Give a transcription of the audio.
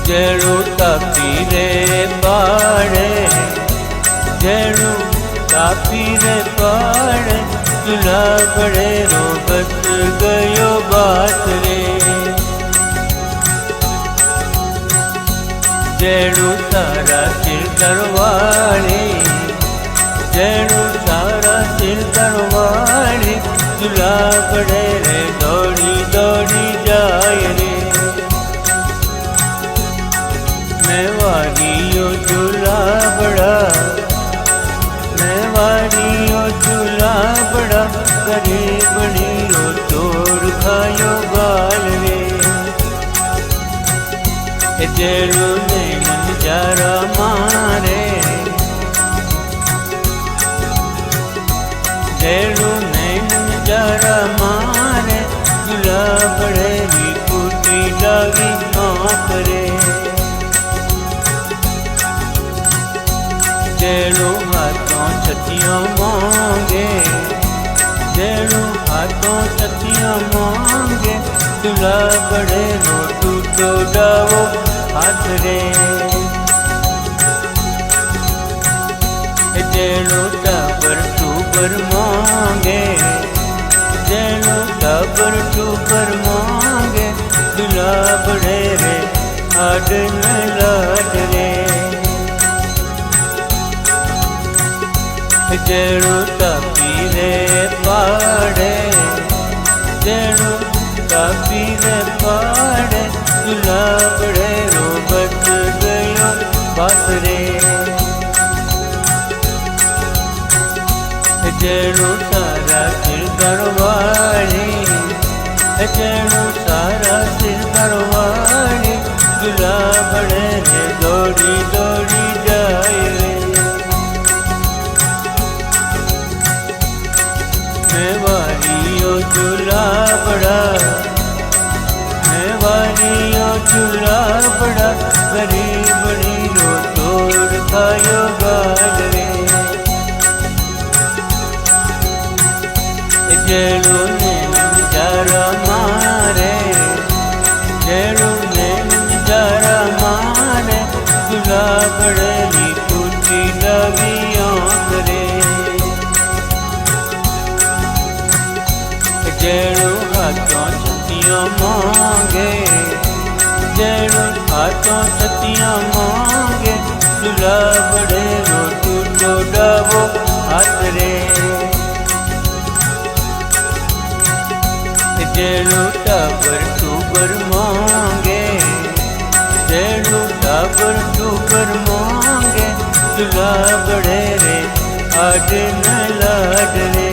जेड़ू तापी रे पाड़े, जेड़ू तापी रे पाड़े, तुला बड़े रोबत गयो बात रे। जेड़ू तारा सिर करवाड़ी, जेड़ू तारा सिर करवाड़ी, तुला बड़े रे दौड़ी दौड़ी जाए रे। मेवारियो झूला बड़ा, मेवारियो झूला बड़ा, गरीबनी रो तोड़ खायो गाल रे। जेड़ू ने नजारा मारे, जेड़ू ने नजारा मारे, झूला बड़े ही कुटी लागी आँख रे। जेड़ू हाथों छतियों मांगे, जेड़ू हाथों छतियों मांगे, तुला बड़े रो टूटो डावो हाथ रे। जेड़ू टाबर टूबर मांगे, जेड़ू टाबर टूबर मांगे, तुला बड़े रे हाड न लाड रे। जेड़ू तापी रे पाड़े, जेड़ू तापी रे पाड़े, तुला बड़े रोबत गयो बात रे। जेड़ू सारा सिर करवाड़ी, जेड़ू सारा सिर करवाड़ी, तुला बड़े रे दौड़ी दौड़ी जाए रे। मेवारियो झूला बड़ा, मेवारियो झूला बड़ा, गरीबनी रो तोड़ खायो गाल रे। जेड़ू ने नजारा मारे, जेड़ू ने नजारा मारे, झूला बड़े ही कुटी लगी आँख रे। जेड़ू हाथों छतियाँ मांगे, जेड़ू हाथों छतियाँ मांगे, तुला बड़े रो टूटो डावो हाथ रे। जेड़ू टाबर टूबर मांगे, जेड़ू टाबर टूबर मांगे, तुला बड़े रे हाड न लाड रे।